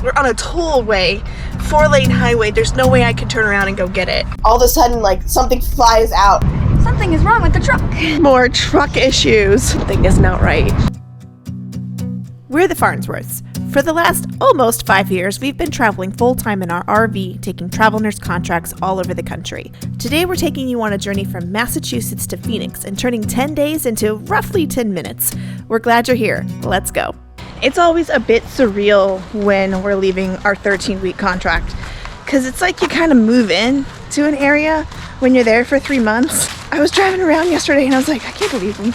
We're on a tollway, 4-lane highway. There's no way I could turn around and go get it. All of a sudden, like, something flies out. Something is wrong with the truck. More truck issues. Something isn't out right. We're the Farnsworths. For the last almost 5 years, we've been traveling full-time in our RV, taking travel nurse contracts all over the country. Today, we're taking you on a journey from Massachusetts to Phoenix and turning 10 days into roughly 10 minutes. We're glad you're here. Let's go. It's always a bit surreal when we're leaving our 13-week contract, because it's like you kind of move in to an area when you're there for 3 months. I was driving around yesterday and I was like, I can't believe I'm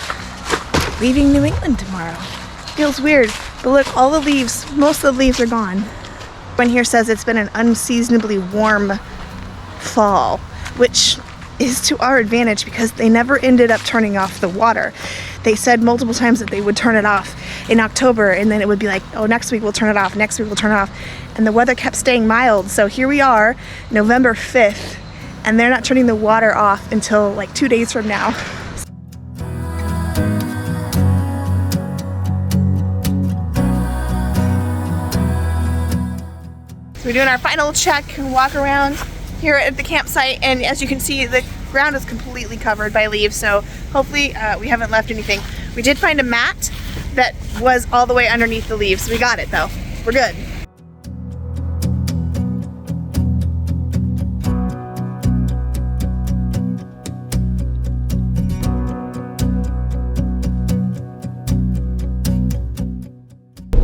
leaving New England tomorrow. Feels weird, but look, all the leaves, most of the leaves are gone. One here says it's been an unseasonably warm fall, which is to our advantage because they never ended up turning off the water. They said multiple times that they would turn it off in October, and then it would be like, oh, next week we'll turn it off, next week we'll turn it off. And the weather kept staying mild, so here we are, November 5th, and they're not turning the water off until like 2 days from now. So we're doing our final check and walk around here at the campsite, and as you can see, the ground is completely covered by leaves, so hopefully we haven't left anything. We did find a mat that was all the way underneath the leaves. We got it though. We're good.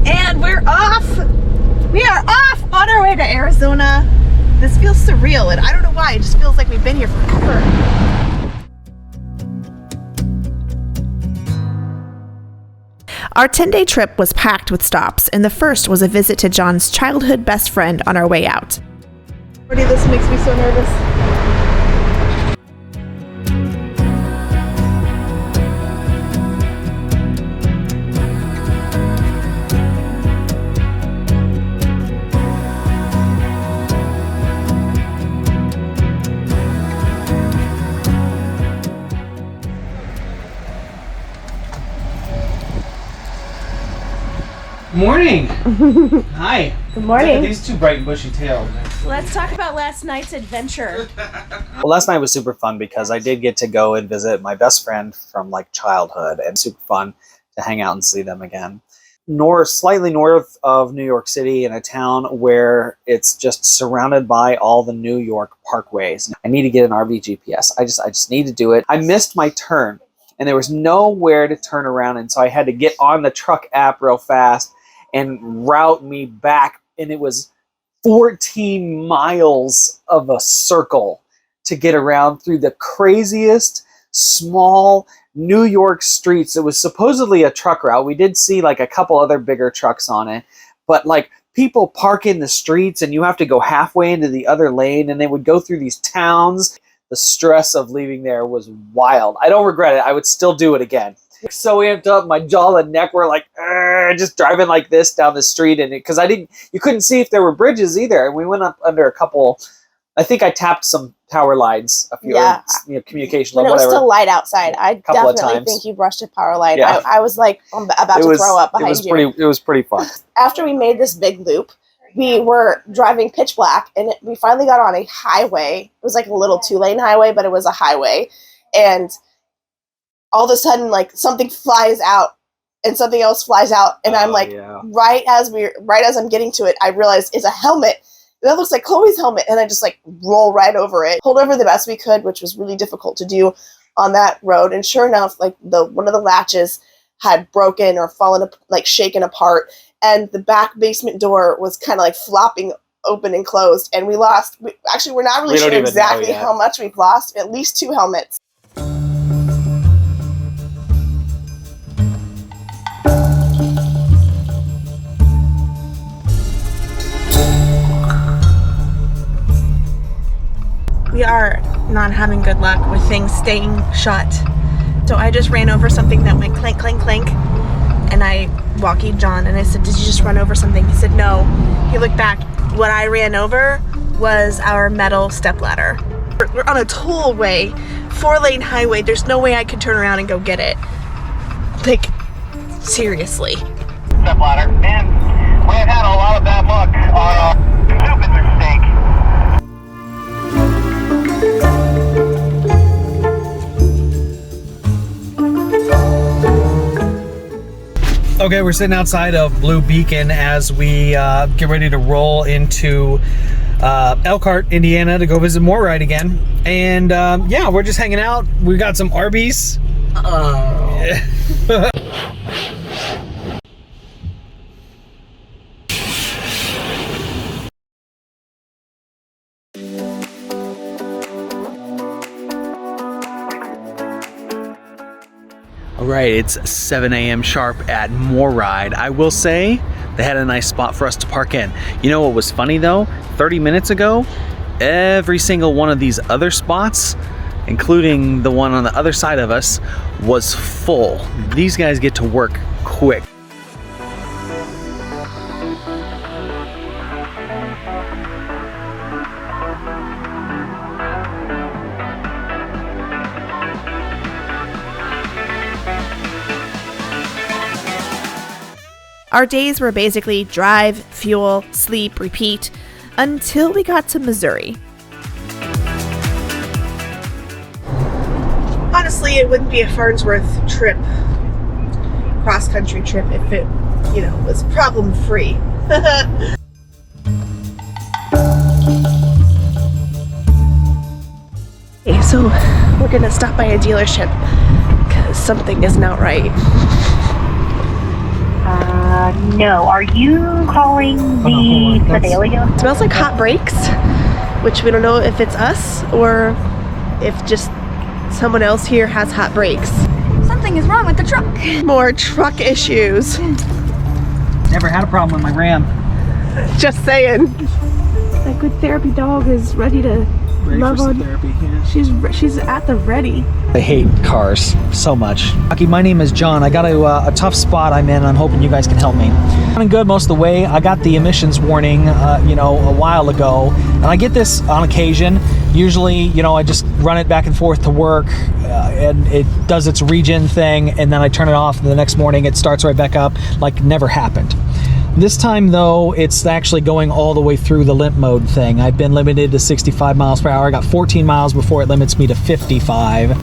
And we're off! We are off on our way to Arizona. This feels surreal, and I don't know why, it just feels like we've been here forever. Our 10-day trip was packed with stops, and the first was a visit to John's childhood best friend on our way out. This makes me so nervous. Morning. Hi. Good morning. These two bright and bushy tails. Let's talk about last night's adventure. Well, last night was super fun because I did get to go and visit my best friend from like childhood, and super fun to hang out and see them again. Slightly north of New York City, in a town where it's just surrounded by all the New York parkways. I need to get an RV GPS. I just need to do it. I missed my turn, and there was nowhere to turn around, and so I had to get on the truck app real fast and route me back, and it was 14 miles of a circle to get around through the craziest small New York streets. It was supposedly a truck route. We did see like a couple other bigger trucks on it, but like people park in the streets and you have to go halfway into the other lane, and they would go through these towns. The stress of leaving there was wild. I don't regret it. I would still do it again. So amped up, my jaw and neck were like, just driving like this down the street, and because you couldn't see if there were bridges either. And we went up under a couple. I think I tapped some power lines, a few communication when line, it was whatever. still light outside. I definitely think you brushed a power line. Yeah. I was like about to throw up behind you. It was pretty fun. After we made this big loop, we were driving pitch black, and we finally got on a highway. It was like a little 2-lane highway, but it was a highway, and all of a sudden, like, something flies out and something else flies out, and I'm like, right as I'm getting to it, I realize it's a helmet. That looks like Chloe's helmet, and I just like roll right over it, pulled over the best we could, which was really difficult to do on that road. And sure enough, like one of the latches had broken or fallen, like shaken apart, and the back basement door was kind of like flopping open and closed. And we're not really sure exactly how much we've lost. At least 2 helmets. We are not having good luck with things staying shut. So I just ran over something that went clank, clank, clank. And I walkied John and I said, did you just run over something? He said, no. He looked back. What I ran over was our metal stepladder. We're on a tollway, 4-lane highway. There's no way I could turn around and go get it. Like, seriously. Stepladder. And we have had a lot of bad luck Okay, we're sitting outside of Blue Beacon as we get ready to roll into Elkhart, Indiana to go visit Morride again. And yeah, we're just hanging out. We got some Arby's. Oh. All right, it's 7 a.m. sharp at Morride. I will say they had a nice spot for us to park in. You know what was funny though? 30 minutes ago, every single one of these other spots, including the one on the other side of us, was full. These guys get to work quick. Our days were basically drive, fuel, sleep, repeat, until we got to Missouri. Honestly, it wouldn't be a Farnsworth trip, cross-country trip, if it, was problem-free. Okay, so we're gonna stop by a dealership, because something isn't out right. No. Are you calling the Fidelio? It smells like hot brakes, which we don't know if it's us or if just someone else here has hot brakes. Something is wrong with the truck. More truck issues. Never had a problem with my Ram. Just saying. That good therapy dog is ready to love on. Therapy, yeah. She's at the ready. I hate cars so much. Aki, my name is John. I got a tough spot I'm in. I'm hoping you guys can help me. I'm doing good most of the way. I got the emissions warning, a while ago, and I get this on occasion. Usually, I just run it back and forth to work, and it does its regen thing, and then I turn it off, and the next morning it starts right back up like never happened. This time though, it's actually going all the way through the limp mode thing. I've been limited to 65 miles per hour. I got 14 miles before it limits me to 55.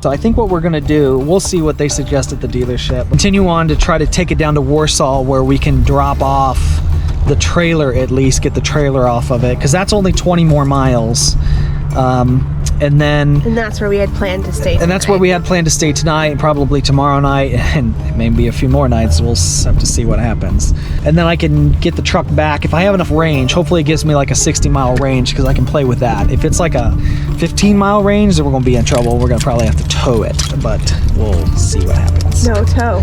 So I think what we're gonna do, we'll see what they suggest at the dealership. Continue on to try to take it down to Warsaw where we can drop off the trailer, at least get the trailer off of it, because that's only 20 more miles. And that's where we had planned to stay tonight. And that's where we had planned to stay tonight and probably tomorrow night and maybe a few more nights. We'll have to see what happens. And then I can get the truck back. If I have enough range, hopefully it gives me like a 60-mile range because I can play with that. If it's like a 15-mile range, then we're going to be in trouble. We're going to probably have to tow it, but we'll see what happens. No tow.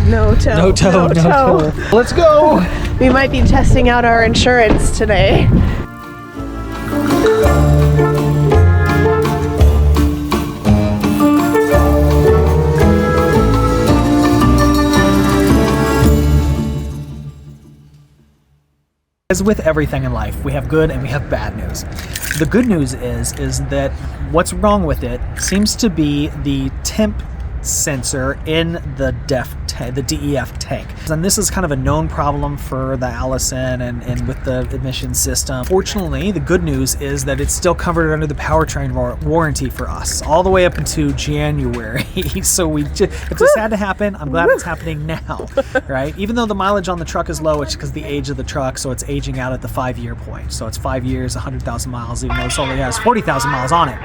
Let's go. We might be testing out our insurance today. As with everything in life, we have good and we have bad news. The good news is that what's wrong with it seems to be the temp sensor in the DEF tank. And this is kind of a known problem for the Allison and with the emission system. Fortunately, the good news is that it's still covered under the powertrain warranty for us all the way up into January. So if this had to happen, I'm glad it's happening now, right? Even though the mileage on the truck is low, it's because the age of the truck, so it's aging out at the 5-year point. So it's 5 years, 100,000 miles, even though it only has 40,000 miles on it.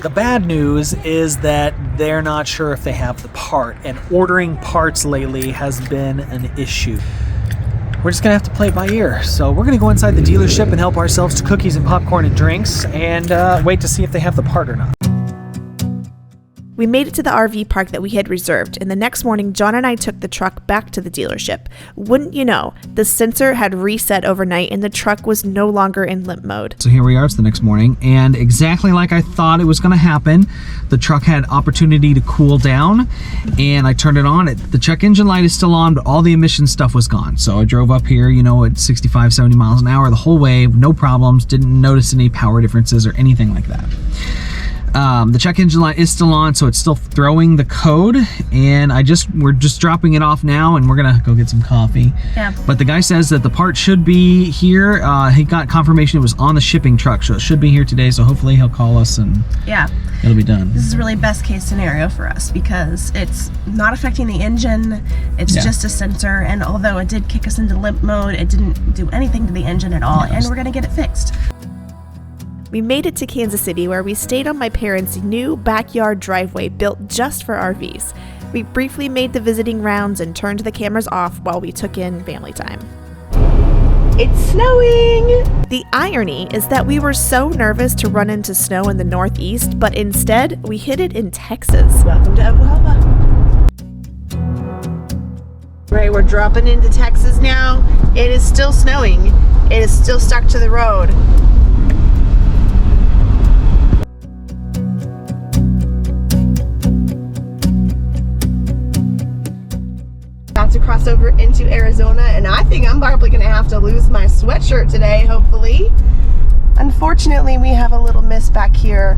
The bad news is that they're not sure if they have the part, and ordering parts lately has been an issue. We're just gonna have to play it by ear. So we're gonna go inside the dealership and help ourselves to cookies and popcorn and drinks and wait to see if they have the part or not. We made it to the RV park that we had reserved, and the next morning, John and I took the truck back to the dealership. Wouldn't you know, the sensor had reset overnight and the truck was no longer in limp mode. So here we are, it's the next morning, and exactly like I thought it was gonna happen, the truck had opportunity to cool down, and I turned it on. The check engine light is still on, but all the emission stuff was gone. So I drove up here, at 65, 70 miles an hour the whole way, no problems, didn't notice any power differences or anything like that. The check engine light is still on, so it's still throwing the code, and we're just dropping it off now, and we're gonna go get some coffee. Yeah. But the guy says that the part should be here. He got confirmation it was on the shipping truck, so it should be here today. So hopefully he'll call us and Yeah. it'll be done. This is really best case scenario for us because it's not affecting the engine. It's Yeah. just a sensor, and although it did kick us into limp mode, it didn't do anything to the engine at all, and we're gonna get it fixed. We made it to Kansas City, where we stayed on my parents' new backyard driveway built just for RVs. We briefly made the visiting rounds and turned the cameras off while we took in family time. It's snowing! The irony is that we were so nervous to run into snow in the Northeast, but instead we hit it in Texas. Welcome to Oklahoma. Right, we're dropping into Texas now. It is still snowing. It is still stuck to the road. About to cross over into Arizona, and I think I'm probably gonna have to lose my sweatshirt today, hopefully. Unfortunately, we have a little miss back here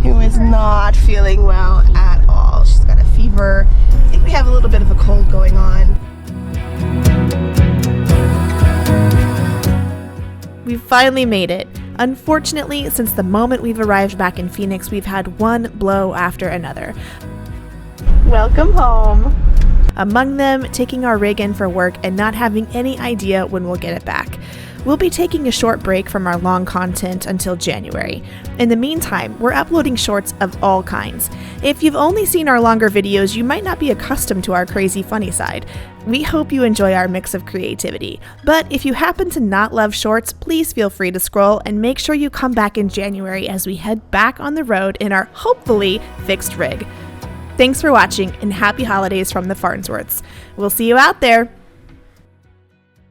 who is not feeling well at all. She's got a fever. I think we have a little bit of a cold going on. We finally made it. Unfortunately, since the moment we've arrived back in Phoenix, we've had one blow after another. Welcome home. Among them, taking our rig in for work and not having any idea when we'll get it back. We'll be taking a short break from our long content until January. In the meantime, we're uploading shorts of all kinds. If you've only seen our longer videos, you might not be accustomed to our crazy funny side. We hope you enjoy our mix of creativity. But if you happen to not love shorts, please feel free to scroll and make sure you come back in January as we head back on the road in our hopefully fixed rig. Thanks for watching, and happy holidays from the Farnsworths. We'll see you out there!